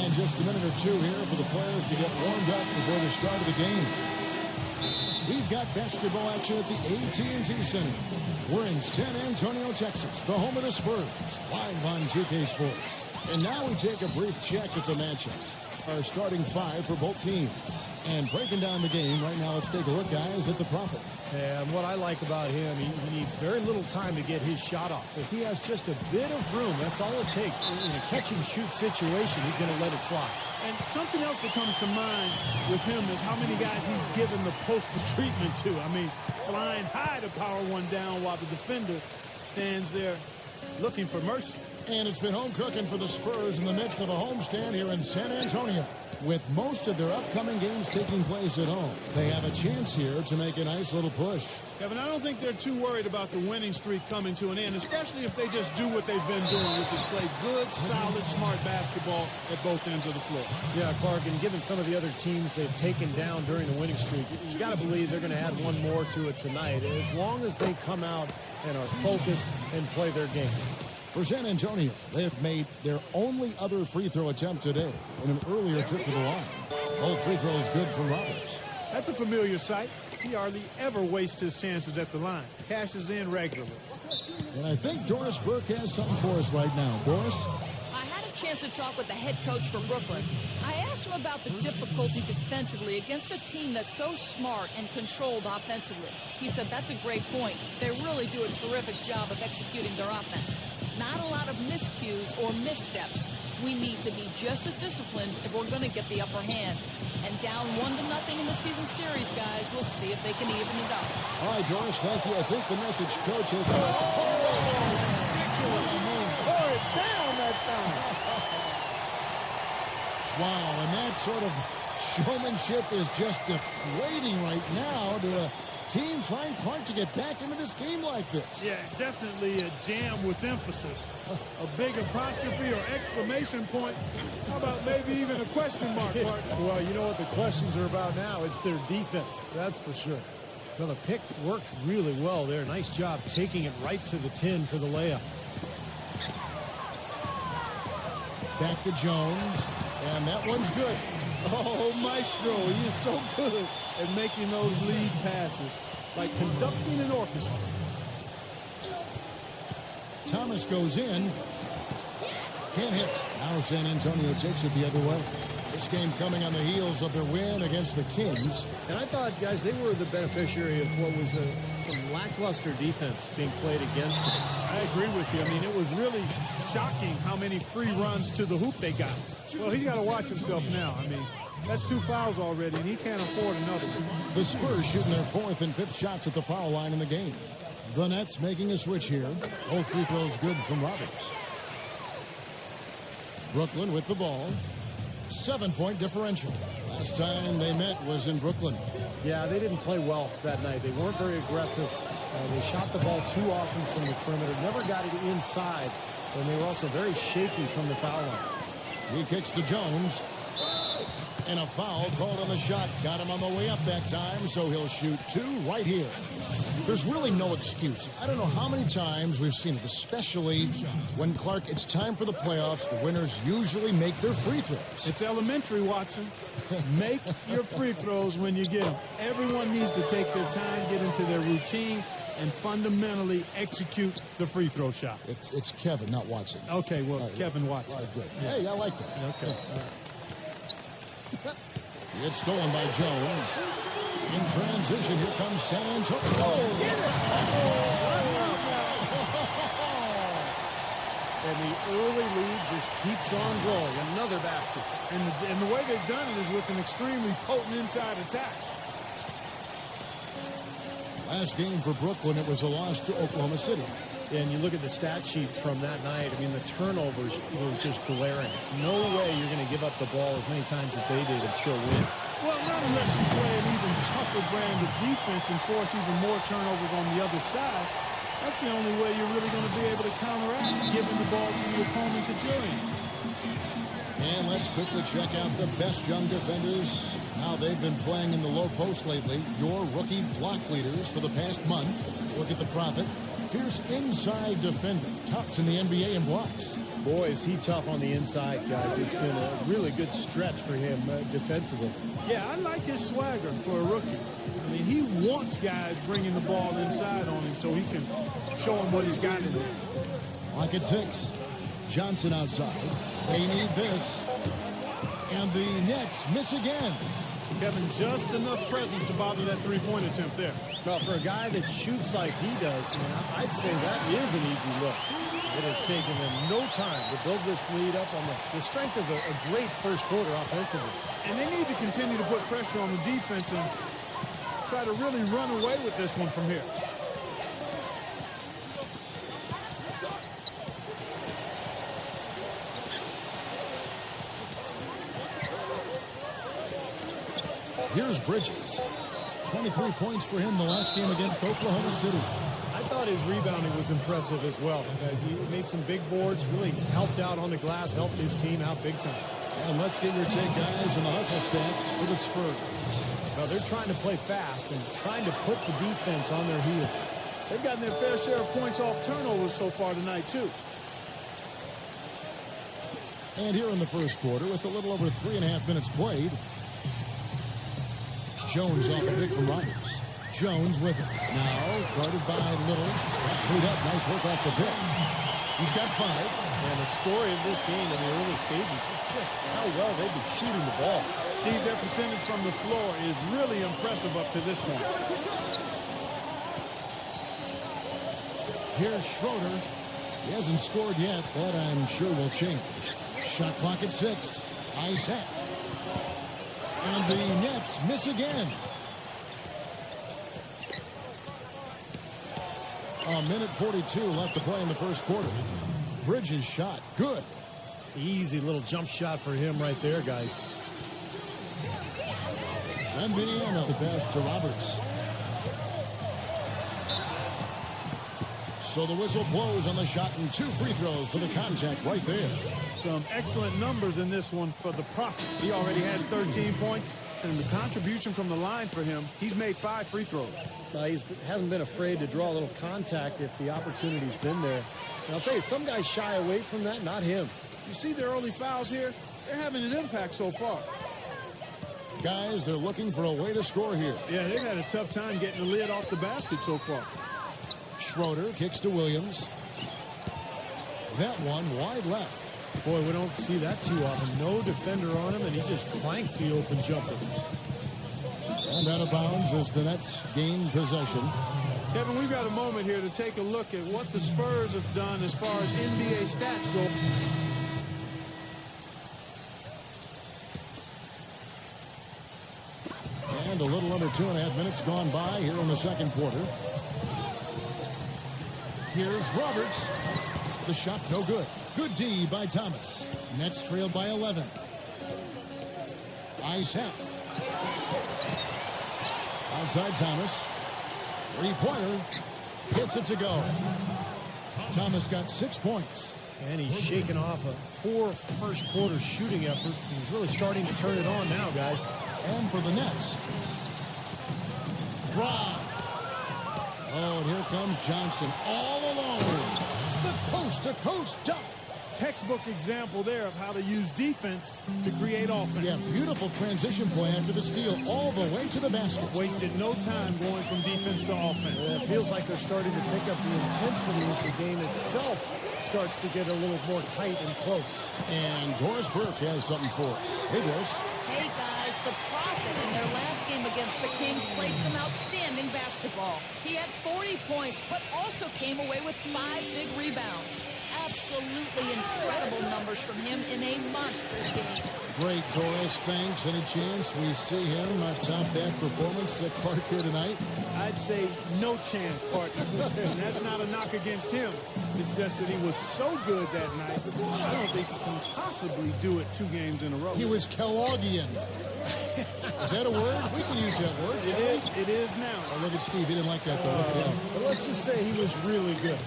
And just a minute or two here for the players to get warmed up before the start of the game. We've got basketball action at the AT&T Center. We're in San Antonio, Texas, the home of the Spurs, live on 2K Sports. And now we take a brief check at the matchups. Our starting five for both teams. And breaking down the game right now, let's take a look, guys, at the Prophet. And what I like about him, he needs very little time to get his shot off. If he has just a bit of room, that's all it takes. In a catch-and-shoot situation, he's going to let it fly. And something else that comes to mind with him is how many guys he's given the poster treatment to. I mean, flying high to power one down while the defender stands there looking for mercy. And it's been home cooking for the Spurs in the midst of a homestand here in San Antonio. With most of their upcoming games taking place at home, they have a chance here to make a nice little push. Kevin, I don't think they're too worried about the winning streak coming to an end, especially if they just do what they've been doing, which is play good, solid, smart basketball at both ends of the floor. Yeah, Clark, and given some of the other teams they've taken down during the winning streak, you got to believe they're going to add one more to it tonight, as long as they come out and are focused and play their game. For San Antonio, they have made their only other free throw attempt today in an earlier trip to the line. Both free throws good from Roberts. That's a familiar sight. He hardly ever wastes his chances at the line. Cashes in regularly. And I think Doris Burke has something for us right now. Doris? I had a chance to talk with the head coach for Brooklyn. I asked him about the difficulty defensively against a team that's so smart and controlled offensively. He said that's a great point. They really do a terrific job of executing their offense. Not a lot of miscues or missteps. We need to be just as disciplined if we're going to get the upper hand. And down 1-0 in the season series, guys. We'll see if they can even it up. All right, Doris, thank you. I think the message coach has... Ridiculous. Pour it down that time. Wow, and that sort of showmanship is just deflating right now to a team trying, Clark, to get back into this game like this. Yeah, definitely a jam with emphasis. A big apostrophe or exclamation point. How about maybe even a question mark, Clark? Well, you know what the questions are about now? It's their defense, that's for sure. Well, the pick worked really well there. Nice job taking it right to the 10 for the layup. Back to Jones, and that one's good. Oh, Maestro, he is so good at making those lead passes, like conducting an orchestra. Thomas goes in. Can't hit. Now San Antonio takes it the other way. This game coming on the heels of their win against the Kings. And I thought, guys, they were the beneficiary of what was some lackluster defense being played against them. I agree with you. I mean, it was really shocking how many free runs to the hoop they got. Well, he's got to watch himself now. I mean, that's 2 fouls already, and he can't afford another one. The Spurs shooting their 4th and 5th shots at the foul line in the game. The Nets making a switch here. Both free throws good from Roberts. Brooklyn with the ball. 7-point differential. Last time they met was in Brooklyn. Yeah, they didn't play well that night. They weren't very aggressive. They shot the ball too often from the perimeter. Never got it inside. And they were also very shaky from the foul line. He kicks to Jones. And a foul called on the shot. Got him on the way up that time, so he'll shoot 2 right here. There's really no excuse. I don't know how many times we've seen it, especially when, Clark, it's time for the playoffs. The winners usually make their free throws. It's elementary, Watson. Make your free throws when you get them. Everyone needs to take their time, get into their routine, and fundamentally execute the free throw shot. It's Kevin, not Watson. Okay, well, Kevin Watson. All right, good. Yeah. Hey, I like that. Okay. It's stolen by Jones. In transition, here comes San Antonio. Oh, get it! And the early lead just keeps on growing. Another basket. And the way they've done it is with an extremely potent inside attack. Last game for Brooklyn, it was a loss to Oklahoma City. And you look at the stat sheet from that night, I mean, the turnovers were just glaring. No way you're going to give up the ball as many times as they did and still win. Well, not unless you play an even tougher brand of defense and force even more turnovers on the other side. That's the only way you're really going to be able to counteract giving the ball to the opponent at your end. And let's quickly check out the best young defenders, how they've been playing in the low post lately. Your rookie block leaders for the past month. Look at the prophet. Fierce inside defender. Tops in the NBA in blocks. Boy, is he tough on the inside, guys. It's been a really good stretch for him defensively. Yeah, I like his swagger for a rookie. I mean, he wants guys bringing the ball inside on him so he can show him what he's got in there. Lock at 6. Johnson outside. They need this. And the Nets miss again. Kevin, just enough presence to bother that three-point attempt there. Well, for a guy that shoots like he does, I'd say that is an easy look. It has taken them no time to build this lead up on the strength of a great first quarter offensively. And they need to continue to put pressure on the defense and try to really run away with this one from here. Here's Bridges. 23 points for him the last game against Oklahoma City. I thought his rebounding was impressive as well, as he made some big boards, really helped out on the glass, helped his team out big time. And let's get your take, guys, on the hustle stats for the Spurs. Well, they're trying to play fast and trying to put the defense on their heels. They've gotten their fair share of points off turnovers so far tonight, too. And here in the first quarter, with a little over 3.5 minutes played, Jones off a pick from Roberts. Jones with it. Now guarded by Little. Freed up. Nice work off the pick. He's got 5. And the story of this game in the early stages was just how well they've been shooting the ball. Steve, their percentage from the floor is really impressive up to this point. Here's Schroeder. He hasn't scored yet. That I'm sure will change. Shot clock at 6. Ice hat. And the Nets miss again. A minute 42 left to play in the first quarter. Bridges shot. Good. Easy little jump shot for him right there, guys. And Indiana the pass to Roberts. So the whistle blows on the shot and 2 free throws for the contact right there. Some excellent numbers in this one for the Prophet. He already has 13 points, and the contribution from the line for him, he's made 5 free throws. He hasn't been afraid to draw a little contact if the opportunity's been there. And I'll tell you, some guys shy away from that, not him. You see their early fouls here? They're having an impact so far. Guys, they're looking for a way to score here. Yeah, they've had a tough time getting the lid off the basket so far. Schroeder kicks to Williams. That one wide left. Boy, we don't see that too often. No defender on him, and he just clanks the open jumper. And out of bounds as the Nets gain possession. Kevin, we've got a moment here to take a look at what the Spurs have done as far as NBA stats go. And a little under 2.5 minutes gone by here in the second quarter. Here's Roberts. The shot no good. Good D by Thomas. Nets trailed by 11. Ice hat. Outside Thomas. Three-pointer. Hits it to go. Thomas got 6 points. And he's shaking off a poor first quarter shooting effort. He's really starting to turn it on now, guys. And for the Nets. Rob. Oh, and here comes Johnson all alone. The coast-to-coast dunk. Textbook example there of how to use defense to create offense. Yeah, beautiful transition play after the steal all the way to the basket. Wasted no time going from defense to offense. It feels like they're starting to pick up the intensity as the game itself starts to get a little more tight and close. And Doris Burke has something for us. Hey, Doris. Hey, guys, the Prophet in their last game against the Kings played some outstanding basketball. He had 40 points, but also came away with 5 big rebounds. Absolutely incredible numbers from him in a monstrous game. Great, Doris. Thanks. Any chance we see him top that performance at Clark here tonight? I'd say no chance, partner. And that's not a knock against him. It's just that he was so good that night, I don't think he can possibly do it 2 games in a row. He was Kellogghian. Is that a word? We can use that word. It is now. Oh, look at Steve. He didn't like that, though. Look at him. But let's just say he was really good.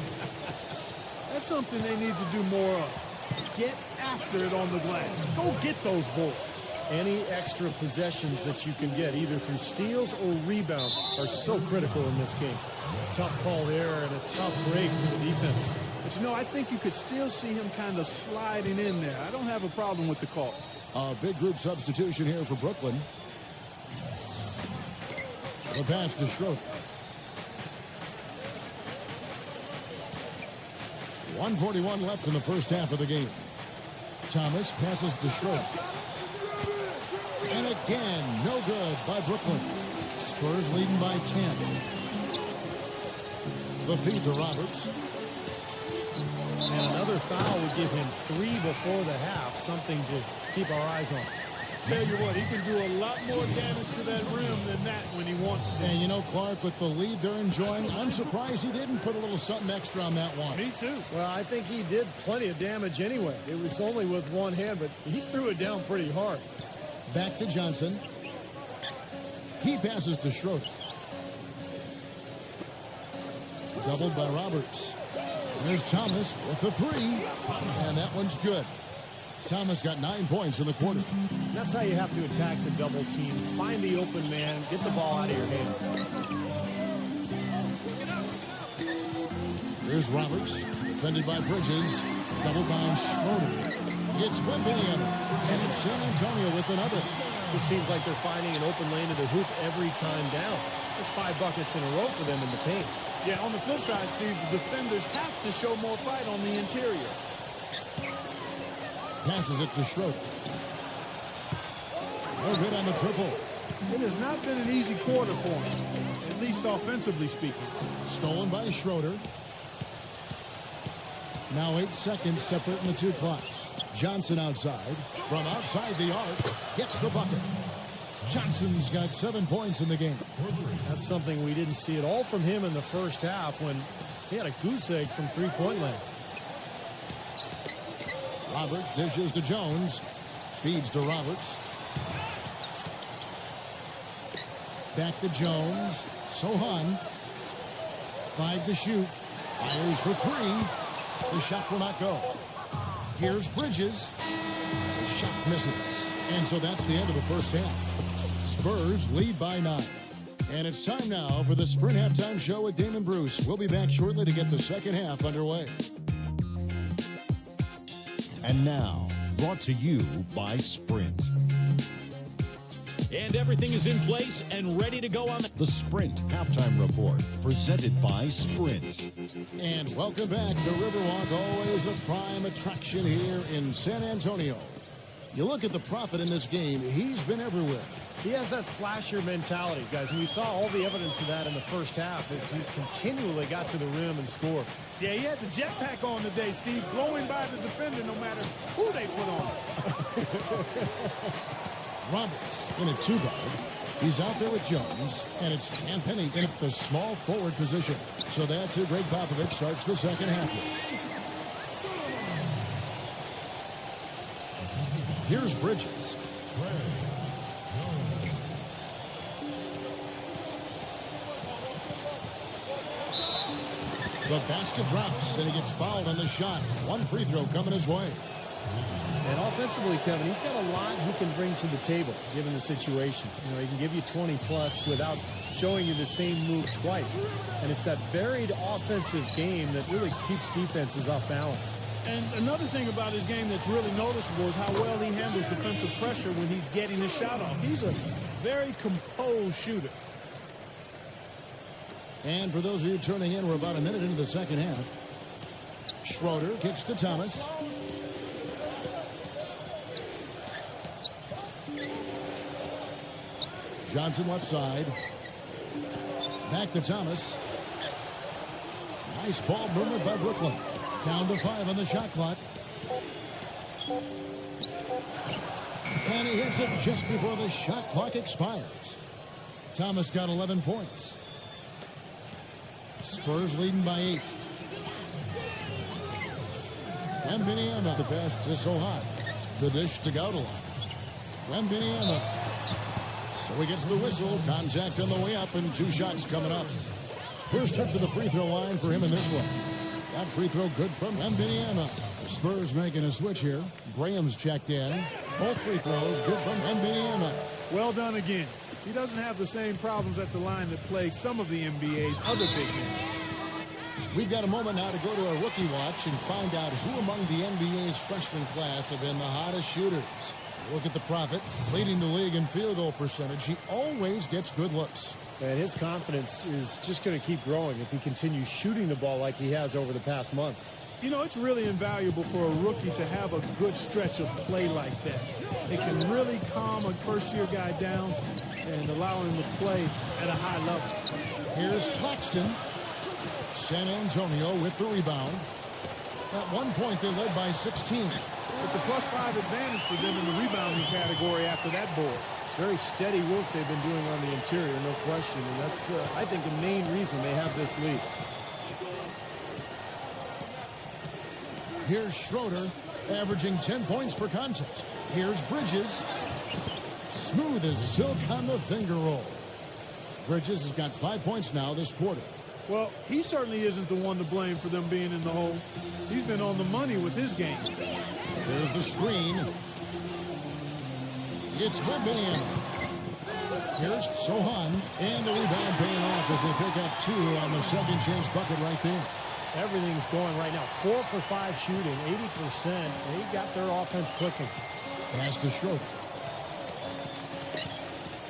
That's something they need to do more of. Get after it on the glass. Go get those boards. Any extra possessions that you can get, either through steals or rebounds, are so critical in this game. Tough call there and a tough break for the defense. But, you know, I think you could still see him kind of sliding in there. I don't have a problem with the call. A big group substitution here for Brooklyn. The pass to Schroeder. 1:41 left in the first half of the game. Thomas passes to Schroeder. And again, no good by Brooklyn. Spurs leading by 10. The feed to Roberts. And another foul would give him 3 before the half, something to keep our eyes on. Tell you what, he can do a lot more damage to that rim than that when he wants to. And you know, Clark, with the lead they're enjoying, I'm surprised he didn't put a little something extra on that one. Me too. Well, I think he did plenty of damage anyway. It was only with one hand, but he threw it down pretty hard. Back to Johnson. He passes to Schroeder. Doubled by Roberts. There's Thomas with the 3. And that one's good. Thomas got 9 points in the quarter. That's how you have to attack the double team. Find the open man, get the ball out of your hands. Here's Roberts, defended by Bridges, doubled by Schroeder. It's Wembanyama, and it's San Antonio with another. It seems like they're finding an open lane to the hoop every time down. There's 5 buckets in a row for them in the paint. Yeah, on the flip side, Steve, the defenders have to show more fight on the interior. Passes it to Schroeder. No good on the triple. It has not been an easy quarter for him, at least offensively speaking. Stolen by Schroeder. Now 8 seconds separating the 2 clocks. Johnson outside. From outside the arc, gets the bucket. Johnson's got 7 points in the game. That's something we didn't see at all from him in the first half when he had a goose egg from three-point land. Roberts dishes to Jones. Feeds to Roberts. Back to Jones. Sohan. 5 to shoot. Fires for 3. The shot will not go. Here's Bridges. The shot misses. And so that's the end of the first half. Spurs lead by 9. And it's time now for the Sprint Halftime Show with Damon Bruce. We'll be back shortly to get the second half underway. And now, brought to you by Sprint. And everything is in place and ready to go on The Sprint Halftime Report, presented by Sprint. And welcome back. The Riverwalk, always a prime attraction here in San Antonio. You look at the Prophet in this game, he's been everywhere. He has that slasher mentality, guys, and we saw all the evidence of that in the first half as he continually got to the rim and scored. Yeah, he had the jetpack on today, Steve, blowing by the defender no matter who they put on. Roberts in a 2-guard. He's out there with Jones, and it's Campany in the small forward position. So that's who Greg Popovich starts the second half with. Here's Bridges. The basket drops, and he gets fouled on the shot. 1 free throw coming his way. And offensively, Kevin, he's got a lot he can bring to the table, given the situation. You know, he can give you 20-plus without showing you the same move twice. And it's that varied offensive game that really keeps defenses off balance. And another thing about his game that's really noticeable is how well he handles defensive pressure when he's getting his shot off. He's a very composed shooter. And for those of you turning in, we're about a minute into the second half. Schroeder kicks to Thomas. Johnson left side. Back to Thomas. Nice ball movement by Brooklyn. Down to 5 on the shot clock. And he hits it just before the shot clock expires. Thomas got 11 points. Spurs leading by 8. Wembanyama, the pass to Sohan. The dish to Gaudelon. Wembanyama. So he gets the whistle. Contact on the way up, and 2 shots coming up. First trip to the free throw line for him in this one. That free throw good from Wembanyama. The Spurs making a switch here. Graham's checked in. Both free throws good from Wembanyama. Well done again. He doesn't have the same problems at the line that plague some of the NBA's other big men. We've got a moment now to go to our rookie watch and find out who among the NBA's freshman class have been the hottest shooters. Look at the Prophet, leading the league in field goal percentage. He always gets good looks. And his confidence is just going to keep growing if he continues shooting the ball like he has over the past month. You know, it's really invaluable for a rookie to have a good stretch of play like that. It can really calm a first-year guy down and allow him to play at a high level. Here's Claxton. San Antonio with the rebound. At one point, they led by 16. It's a +5 advantage for them in the rebounding category after that board. Very steady work they've been doing on the interior, no question. And that's, I think, the main reason they have this lead. Here's Schroeder, averaging 10 points per contest. Here's Bridges. Smooth as silk on the finger roll. Bridges has got 5 points now this quarter. Well, he certainly isn't the one to blame for them being in the hole. He's been on the money with his game. There's the screen. It's Wembanyama. Here's Sohan, and the rebound paying off as they pick up 2 on the second chance bucket right there. Everything's going right now. 4 for 5 shooting, 80%. They got their offense clicking. Pass to Schroeder.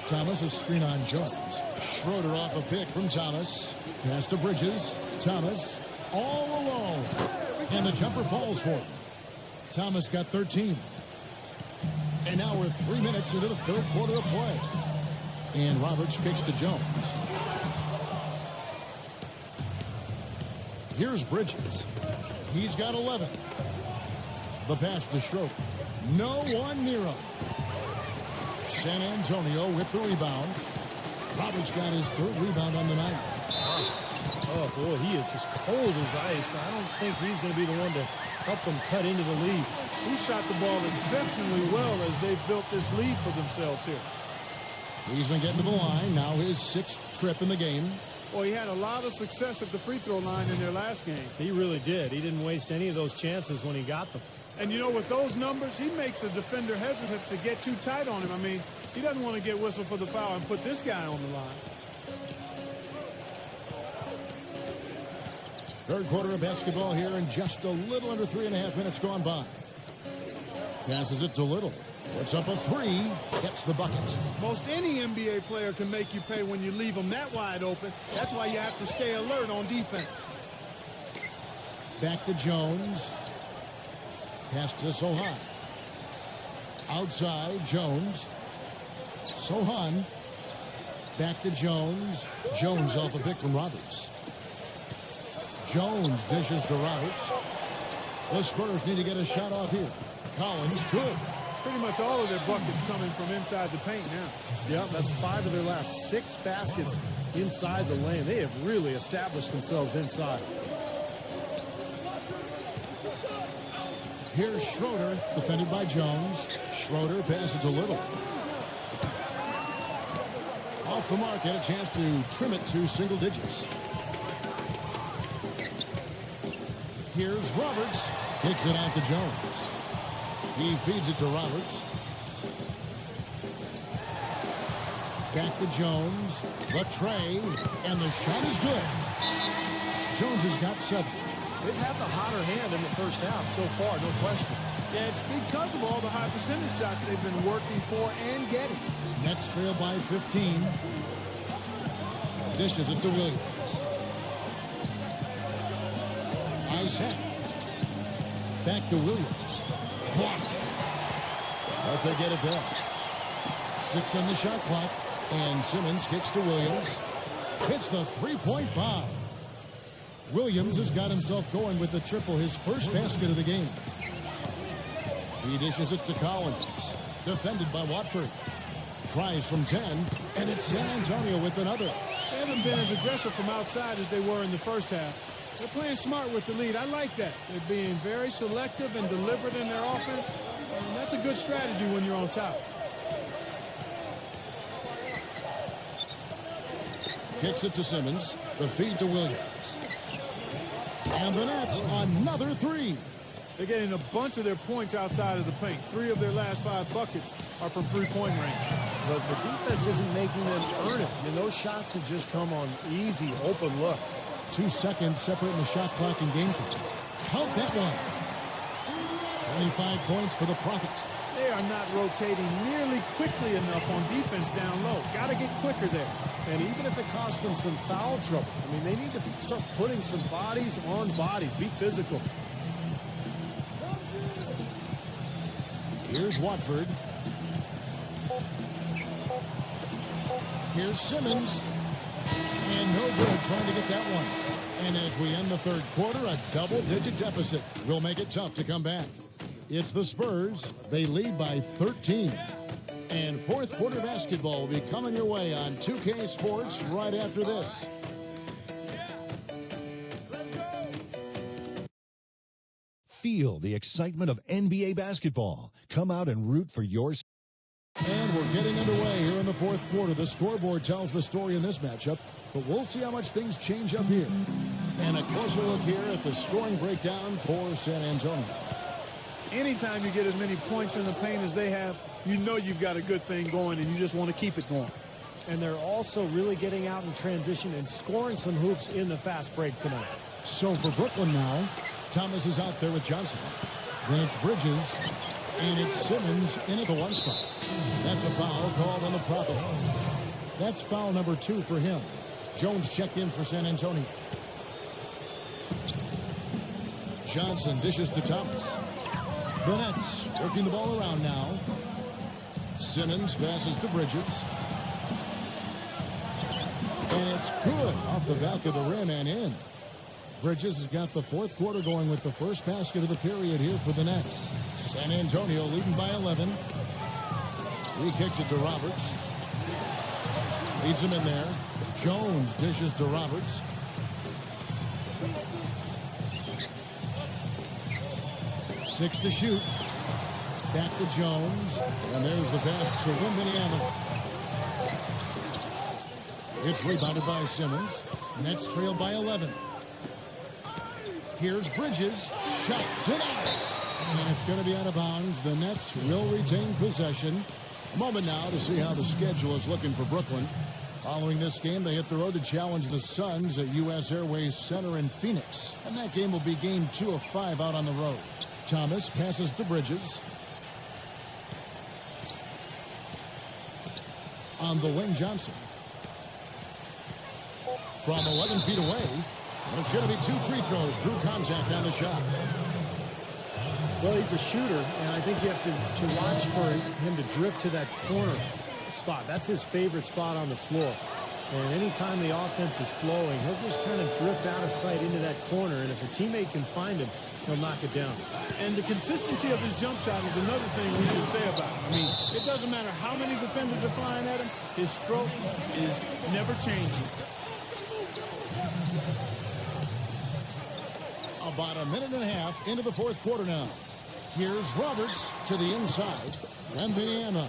Thomas, a screen on Jones. Schroeder off a pick from Thomas. Pass to Bridges. Thomas all alone. And the jumper falls for him. Thomas got 13. And now we're 3 minutes into the third quarter of play. And Roberts kicks to Jones. Here's Bridges. He's got 11. The pass to Schroeder. No one near him. San Antonio with the rebound. Roberts got his 3rd rebound on the night. Oh, boy, he is just cold as ice. I don't think he's going to be the one to help them cut into the lead. He shot the ball exceptionally well as they've built this lead for themselves here. He's been getting to the line. Now his 6th trip in the game. Well, he had a lot of success at the free throw line in their last game. He really did. He didn't waste any of those chances when he got them. And, you know, with those numbers, he makes a defender hesitant to get too tight on him. I mean, he doesn't want to get whistled for the foul and put this guy on the line. Third quarter of basketball here, and just a little under 3.5 minutes gone by. Passes it to Little. Puts up a 3. Gets the bucket. Most any NBA player can make you pay when you leave them that wide open. That's why you have to stay alert on defense. Back to Jones. Pass to Sohan. Outside, Jones. Sohan. Back to Jones. Jones off a pick from Roberts. Jones dishes to Roberts. The Spurs need to get a shot off here. Collins, good. Pretty much all of their buckets coming from inside the paint now. Yeah, that's 5 of their last 6 baskets inside the lane. They have really established themselves inside. Here's Schroeder, defended by Jones. Schroeder passes to Little. Off the mark, had a chance to trim it to single digits. Here's Roberts. Kicks it out to Jones. He feeds it to Roberts. Back to Jones. The tray. And the shot is good. Jones has got 7. They've had the hotter hand in the first half so far, no question. Yeah, it's because of all the high percentage shots they've been working for and getting. Nets trail by 15. Dishes it to Williams. Isaac. Back to Williams. Blocked. But they get it down. 6 on the shot clock. And Simmons kicks to Williams. Hits the 3-point bomb. Williams has got himself going with the triple, his first basket of the game. He dishes it to Collins. Defended by Watford. Tries from 10, and it's San Antonio with another. They haven't been as aggressive from outside as they were in the first half. They're playing smart with the lead. I like that. They're being very selective and deliberate in their offense. And that's a good strategy when you're on top. Kicks it to Simmons. The feed to Williams. And the Nets, another 3. They're getting a bunch of their points outside of the paint. 3 of their last 5 buckets are from three-point range. But the defense isn't making them earn it. I mean, those shots have just come on easy, open looks. 2 seconds separating the shot clock and game clock. Count that one. 25 points for the Profits. They are not rotating nearly quickly enough on defense down low. Got to get quicker there. And even if it costs them some foul trouble, I mean, they need to start putting some bodies on bodies. Be physical. Here's Watford. Here's Simmons. And no good trying to get that one. And as we end the third quarter, a double-digit deficit will make it tough to come back. It's the Spurs. They lead by 13. And fourth quarter basketball will be coming your way on 2K Sports right after this. Feel the excitement of NBA basketball. Come out and root for your... And we're getting underway here in the fourth quarter. The scoreboard tells the story in this matchup, but we'll see how much things change up here. And a closer look here at the scoring breakdown for San Antonio. Anytime you get as many points in the paint as they have, you know you've got a good thing going, and you just want to keep it going. And they're also really getting out in transition and scoring some hoops in the fast break tonight. So for Brooklyn now, Thomas is out there with Johnson. Then it's Bridges, and it's Simmons in at the 1 spot. That's a foul called on the Prophet. That's foul number 2 for him. Jones checked in for San Antonio. Johnson dishes to Thomas. The Nets working the ball around now. Simmons passes to Bridges. And it's good off the back of the rim and in. Bridges has got the fourth quarter going with the first basket of the period here for the Nets. San Antonio leading by 11. He kicks it to Roberts. Leads him in there. Jones dishes to Roberts. Six to shoot. Back to Jones. And there's the pass to Wembanyama. It's rebounded by Simmons. Nets trail by 11. Here's Bridges. Shot denied. And it's going to be out of bounds. The Nets will retain possession. A moment now to see how the schedule is looking for Brooklyn. Following this game, they hit the road to challenge the Suns at U.S. Airways Center in Phoenix. And that game will be game 2 of 5 out on the road. Thomas passes to Bridges. On the wing, Johnson. From 11 feet away. And it's going to be 2 free throws. Drew contact on the shot. Well, he's a shooter, and I think you have to watch for him to drift to that corner spot. That's his favorite spot on the floor. And anytime the offense is flowing, he'll just kind of drift out of sight into that corner. And if a teammate can find him, he'll knock it down. And the consistency of his jump shot is another thing we should say about him. I mean, it doesn't matter how many defenders are flying at him. His stroke is never changing. About a minute and a half into the fourth quarter now. Here's Roberts to the inside. Wembanyama.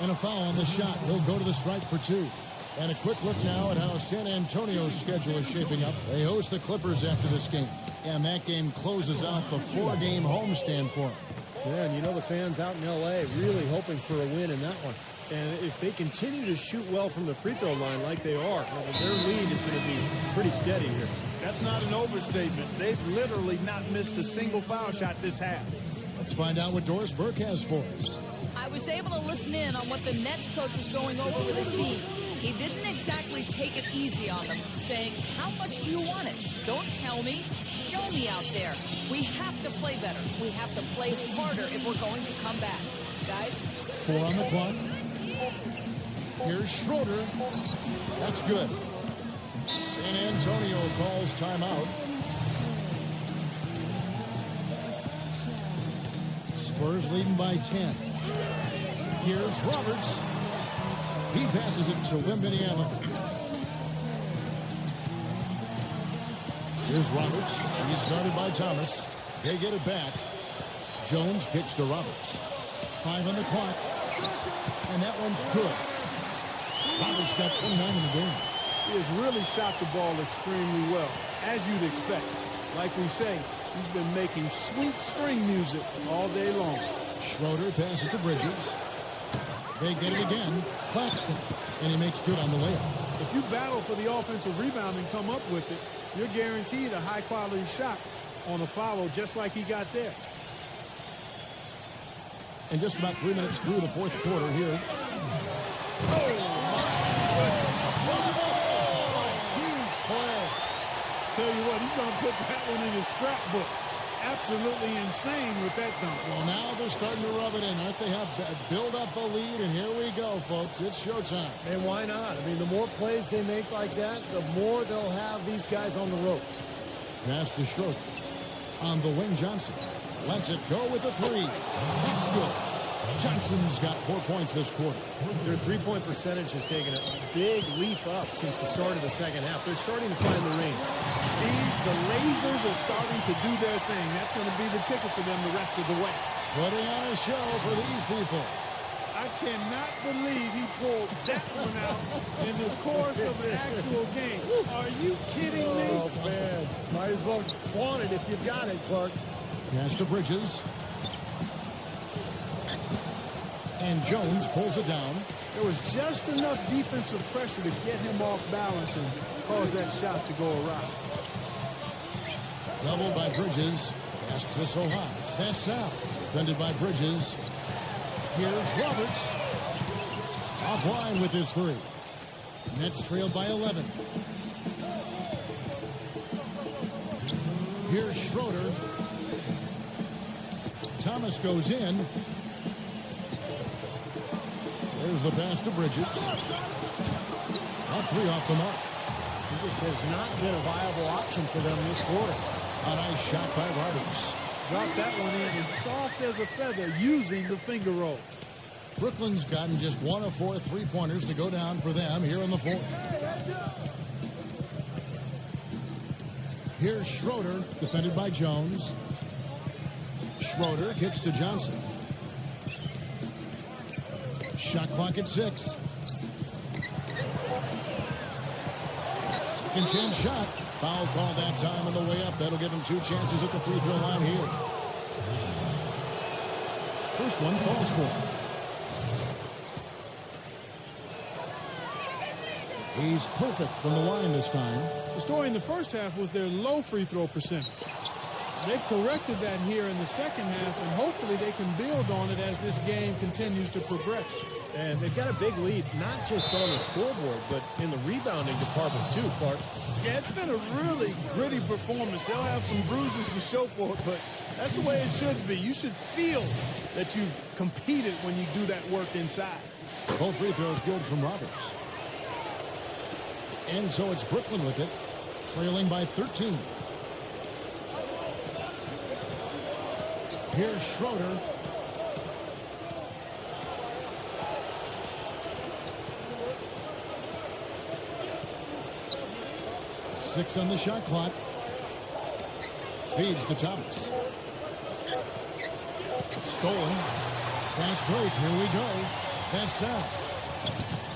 And a foul on the shot. He'll go to the stripe for 2. And a quick look now at how San Antonio's schedule is shaping up. They host the Clippers after this game. And that game closes out the 4-game homestand for them. Yeah, and you know the fans out in L.A. really hoping for a win in that one. And if they continue to shoot well from the free throw line like they are, their lead is going to be pretty steady here. That's not an overstatement. They've literally not missed a single foul shot this half. Let's find out what Doris Burke has for us. I was able to listen in on what the Nets coach was going over with his team. He didn't exactly take it easy on them, saying, how much do you want it? Don't tell me. Show me out there. We have to play better. We have to play harder if we're going to come back. Guys? 4 on the clock. Here's Schroeder. That's good. San Antonio calls timeout. Spurs leading by 10. Here's Roberts. He passes it to Wembanyama. Here's Roberts. He's guarded by Thomas. They get it back. Jones kicks to Roberts. 5 on the clock. And that one's good. Roberts got 29 in the game. He has really shot the ball extremely well, as you'd expect. Like we say, he's been making sweet string music all day long. Schroeder passes to Bridges. They get it again. Claxton. And he makes good on the layup. If you battle for the offensive rebound and come up with it, you're guaranteed a high-quality shot on a follow just like he got there. And just about 3 minutes through the fourth quarter here. Huge play. Tell you what, he's going to put that one in his scrapbook. Absolutely insane with that dunk. Well, now they're starting to rub it in. Aren't they? Have build up a lead, and here we go, folks. It's showtime. And why not? I mean, the more plays they make like that, the more they'll have these guys on the ropes. Pass to Schroeder. On the wing, Johnson. Lets it go with a three. That's good. Johnson's got 4 points this quarter. Their three-point percentage has taken a big leap up since the start of the second half. They're starting to find the range. Steve, the lasers are starting to do their thing. That's going to be the ticket for them the rest of the way. Putting on a show for these people. I cannot believe he pulled that one out in the course of an actual game. Are you kidding me? Oh, man. Might as well flaunt it if you've got it, Clark. Pass to Bridges. And Jones pulls it down. There was just enough defensive pressure to get him off balance and cause that shot to go awry. Doubled by Bridges. Pass to Sohan. Pass Sal. Defended by Bridges. Here's Roberts. Offline with his three. Nets trailed by 11. Here's Schroeder. Thomas goes in. There's the pass to Bridges. That three off the mark. He just has not been a viable option for them this quarter. A nice shot by Roberts. Dropped that one in as soft as a feather using the finger roll. Brooklyn's gotten just 1 of 4 three-pointers to go down for them here in the fourth. Here's Schroeder, defended by Jones. Schroeder kicks to Johnson. Shot clock at 6. Second chance shot. Foul call that time on the way up. That'll give him 2 chances at the free throw line here. First one falls for him. He's perfect from the line this time. The story in the first half was their low free throw percentage. They've corrected that here in the second half, and hopefully they can build on it as this game continues to progress. And they've got a big lead, not just on the scoreboard, but in the rebounding department too, Clark. Yeah, it's been a really gritty performance. They'll have some bruises to show for it, but that's the way it should be. You should feel that you've competed when you do that work inside. Both free throws good from Roberts. And so it's Brooklyn with it, trailing by 13. Here's Schroeder. Six on the shot clock. Feeds to Thomas. Stolen. Fast break. Here we go. Pass out.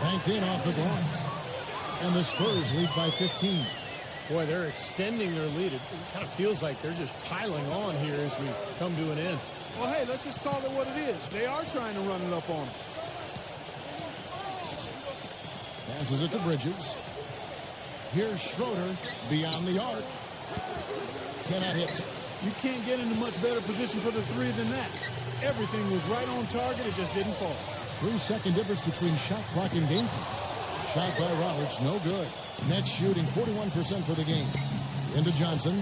Banked in off the glass. And the Spurs lead by 15. Boy, they're extending their lead. It kind of feels like they're just piling on here as we come to an end. Well, hey, let's just call it what it is. They are trying to run it up on them. Passes it to Bridges. Here's Schroeder beyond the arc. Cannot hit. You can't get into much better position for the three than that. Everything was right on target. It just didn't fall. 3-second difference between shot clock and game clock. Shot by Roberts, no good. Nets shooting 41% for the game. Into Johnson.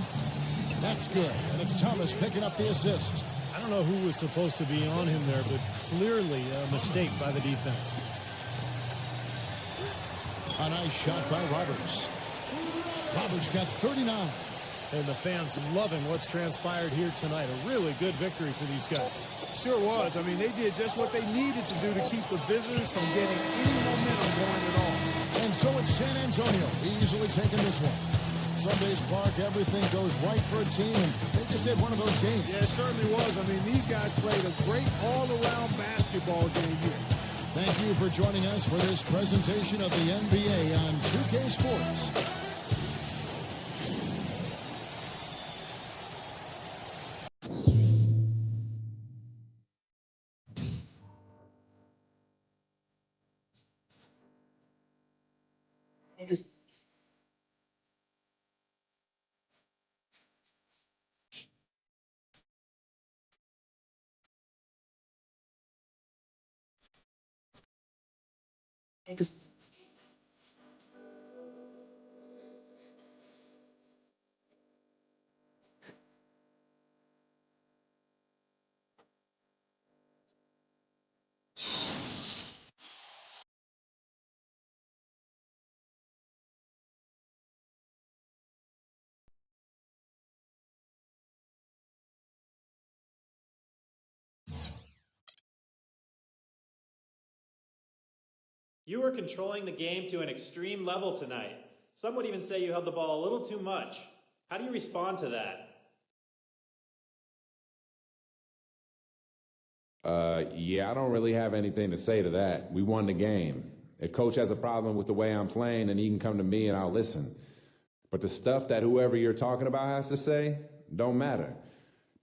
That's good. And it's Thomas picking up the assist. I don't know who was supposed to be on him there, but clearly a mistake by the defense. A nice shot by Roberts. Roberts got 39. And the fans loving what's transpired here tonight. A really good victory for these guys. Sure was. I mean, they did just what they needed to do to keep the visitors from getting any momentum going at all. And so it's San Antonio easily taking this one. Some days, Clark, everything goes right for a team, and they just had one of those games. Yeah, it certainly was. I mean, these guys played a great all-around basketball game here. Thank you for joining us for this presentation of the NBA on 2K Sports. You were controlling the game to an extreme level tonight. Some would even say you held the ball a little too much. How do you respond to that? Yeah, I don't really have anything to say to that. We won the game. If coach has a problem with the way I'm playing, then he can come to me and I'll listen. But the stuff that whoever you're talking about has to say don't matter.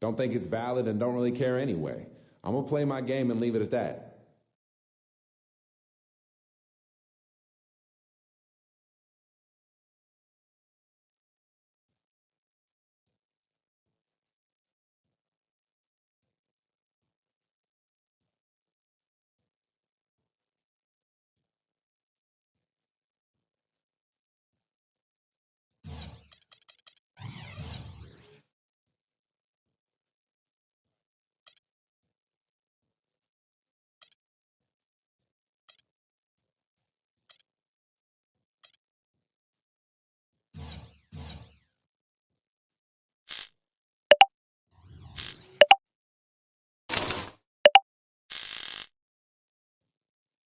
Don't think it's valid and don't really care anyway. I'm going to play my game and leave it at that.